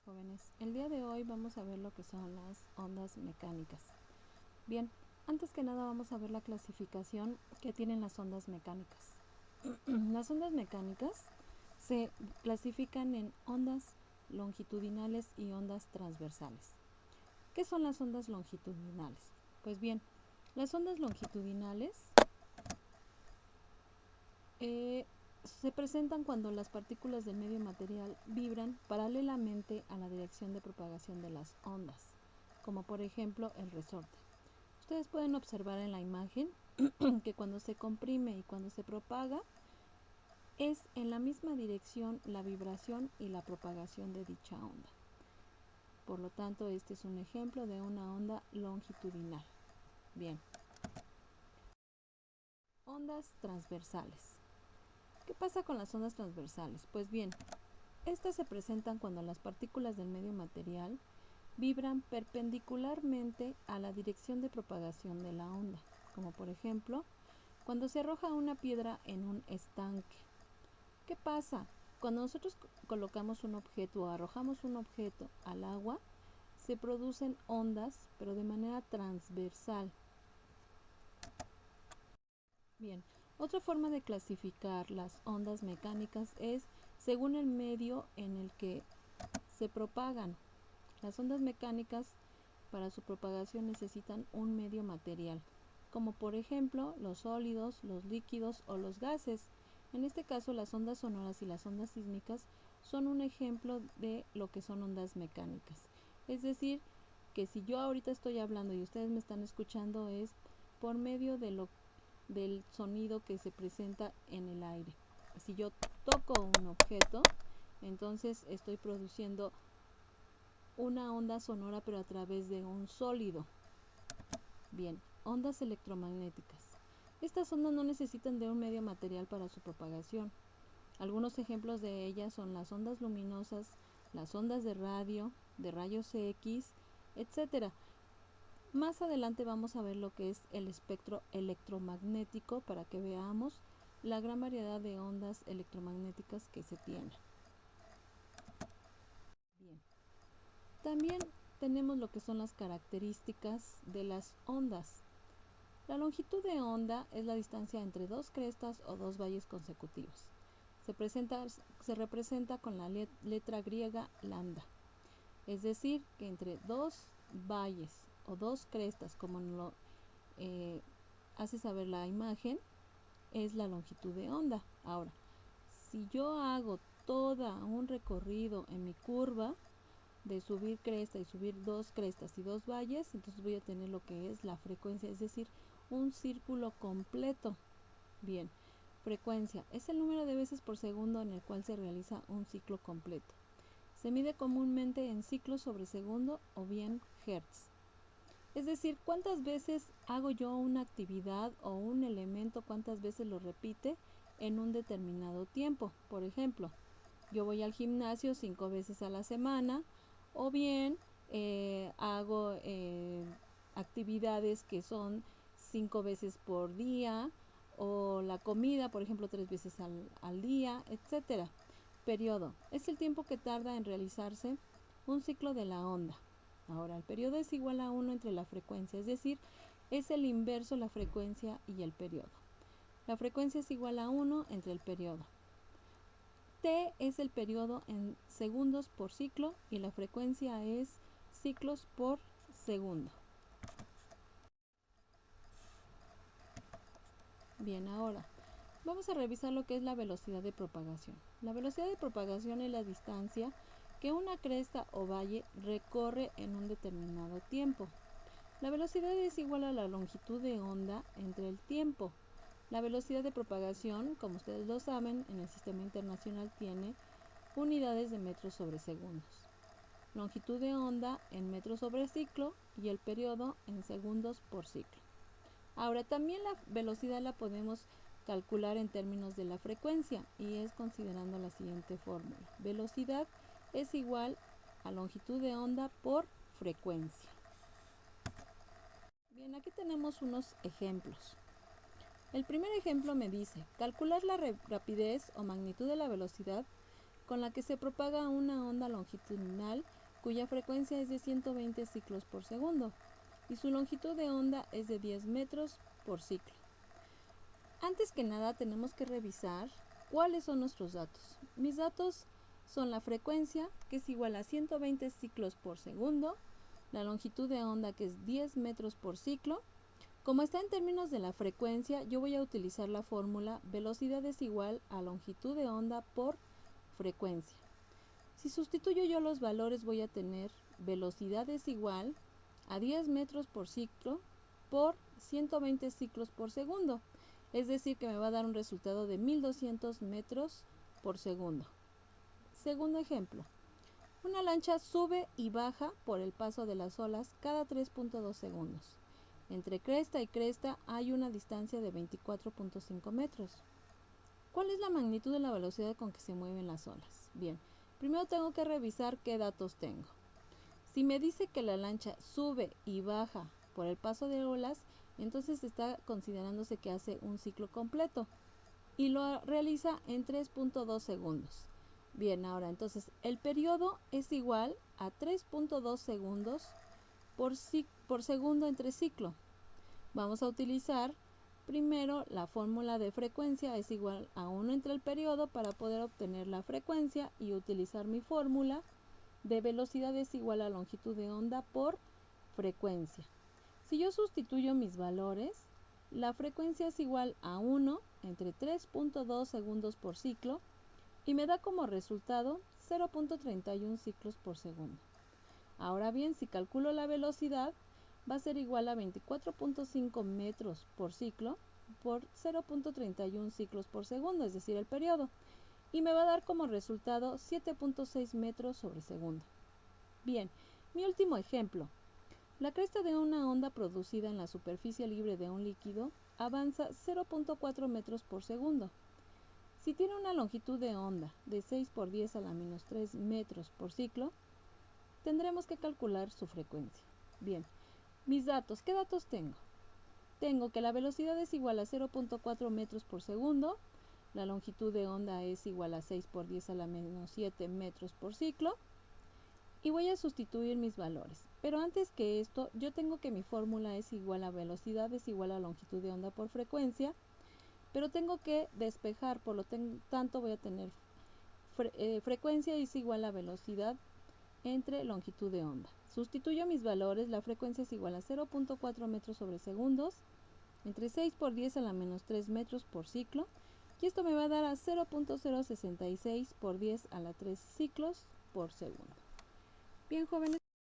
jóvenes. El día de hoy vamos a ver lo que son las ondas mecánicas. Bien, antes que nada vamos a ver la clasificación que tienen las ondas mecánicas. Las ondas mecánicas se clasifican en ondas longitudinales y ondas transversales. ¿Qué son las ondas longitudinales? Pues bien, las ondas longitudinales se presentan cuando las partículas del medio material vibran paralelamente a la dirección de propagación de las ondas, como por ejemplo el resorte. Ustedes pueden observar en la imagen que cuando se comprime y cuando se propaga es en la misma dirección la vibración y la propagación de dicha onda. Por lo tanto, este es un ejemplo de una onda longitudinal. Bien. Ondas transversales. ¿Qué pasa con las ondas transversales? Pues bien, estas se presentan cuando las partículas del medio material vibran perpendicularmente a la dirección de propagación de la onda, como por ejemplo, cuando se arroja una piedra en un estanque. ¿Qué pasa? Cuando nosotros colocamos un objeto o arrojamos un objeto al agua, se producen ondas, pero de manera transversal. Bien, otra forma de clasificar las ondas mecánicas es según el medio en el que se propagan. Las ondas mecánicas para su propagación necesitan un medio material, como por ejemplo los sólidos, los líquidos o los gases. En este caso, las ondas sonoras y las ondas sísmicas son un ejemplo de lo que son ondas mecánicas. Es decir, que si yo ahorita estoy hablando y ustedes me están escuchando es por medio del sonido que se presenta en el aire. Si yo toco un objeto, entonces estoy produciendo una onda sonora pero a través de un sólido. Bien, ondas electromagnéticas. Estas ondas no necesitan de un medio material para su propagación. Algunos ejemplos de ellas son las ondas luminosas, las ondas de radio, de rayos X, etc. Más adelante vamos a ver lo que es el espectro electromagnético para que veamos la gran variedad de ondas electromagnéticas que se tienen. Bien. También tenemos lo que son las características de las ondas. La longitud de onda es la distancia entre dos crestas o dos valles consecutivos. Se representa con la letra griega lambda. Es decir, que entre dos valles o dos crestas, como lo hace saber la imagen, es la longitud de onda. Ahora, si yo hago todo un recorrido en mi curva de subir cresta y subir dos crestas y dos valles, entonces voy a tener lo que es la frecuencia, es decir, un círculo completo. Bien, frecuencia es el número de veces por segundo en el cual se realiza un ciclo completo. Se mide comúnmente en ciclos sobre segundo o bien hertz. Es decir, cuántas veces hago yo una actividad o un elemento, cuántas veces lo repite en un determinado tiempo. Por ejemplo, yo voy al gimnasio 5 veces a la semana o bien hago actividades que son 5 veces por día o la comida, por ejemplo, 3 veces al día, etc. Periodo es el tiempo que tarda en realizarse un ciclo de la onda. Ahora, el periodo es igual a 1 entre la frecuencia, es decir, es el inverso la frecuencia y el periodo. La frecuencia es igual a 1 entre el periodo. T es el periodo en segundos por ciclo y la frecuencia es ciclos por segundo. Bien, ahora vamos a revisar lo que es la velocidad de propagación. La velocidad de propagación es la distancia que una cresta o valle recorre en un determinado tiempo. La velocidad es igual a la longitud de onda entre el tiempo. La velocidad de propagación, como ustedes lo saben, en el sistema internacional tiene unidades de metros sobre segundos. Longitud de onda en metros sobre ciclo y el periodo en segundos por ciclo. Ahora, también la velocidad la podemos calcular en términos de la frecuencia y es considerando la siguiente fórmula. Velocidad es igual a longitud de onda por frecuencia. Bien, aquí tenemos unos ejemplos. El primer ejemplo me dice, calcular la rapidez o magnitud de la velocidad con la que se propaga una onda longitudinal cuya frecuencia es de 120 ciclos por segundo y su longitud de onda es de 10 metros por ciclo. Antes que nada tenemos que revisar cuáles son nuestros datos. Mis datos son la frecuencia, que es igual a 120 ciclos por segundo, la longitud de onda, que es 10 metros por ciclo. Como está en términos de la frecuencia, yo voy a utilizar la fórmula velocidad es igual a longitud de onda por frecuencia. Si sustituyo yo los valores, voy a tener velocidad es igual a 10 metros por ciclo por 120 ciclos por segundo. Es decir, que me va a dar un resultado de 1200 metros por segundo. Segundo ejemplo. Una lancha sube y baja por el paso de las olas cada 3.2 segundos. Entre cresta y cresta hay una distancia de 24.5 metros. ¿Cuál es la magnitud de la velocidad con que se mueven las olas? Bien, primero tengo que revisar qué datos tengo. Si me dice que la lancha sube y baja por el paso de olas, entonces está considerándose que hace un ciclo completo y lo realiza en 3.2 segundos. Bien, ahora entonces el periodo es igual a 3.2 segundos por segundo entre ciclo. Vamos a utilizar primero la fórmula de frecuencia es igual a 1 entre el periodo para poder obtener la frecuencia y utilizar mi fórmula de velocidad es igual a longitud de onda por frecuencia. Si yo sustituyo mis valores, la frecuencia es igual a 1 entre 3.2 segundos por ciclo y me da como resultado 0.31 ciclos por segundo. Ahora bien, si calculo la velocidad, va a ser igual a 24.5 metros por ciclo por 0.31 ciclos por segundo, es decir, el periodo, y me va a dar como resultado 7.6 metros sobre segundo. Bien, mi último ejemplo. La cresta de una onda producida en la superficie libre de un líquido avanza 0.4 metros por segundo. Si tiene una longitud de onda de 6 por 10 a la menos 3 metros por ciclo, tendremos que calcular su frecuencia. Bien, mis datos, ¿qué datos tengo? Tengo que la velocidad es igual a 0.4 metros por segundo, la longitud de onda es igual a 6 por 10 a la menos 7 metros por ciclo, y voy a sustituir mis valores. Pero antes que esto, yo tengo que mi fórmula es igual a velocidad es igual a longitud de onda por frecuencia, pero tengo que despejar, por lo tanto voy a tener frecuencia es igual a velocidad entre longitud de onda. Sustituyo mis valores, la frecuencia es igual a 0.4 metros sobre segundos, entre 6 por 10 a la menos 3 metros por ciclo, y esto me va a dar a 0.066 por 10 a la 3 ciclos por segundo. Bien, jóvenes.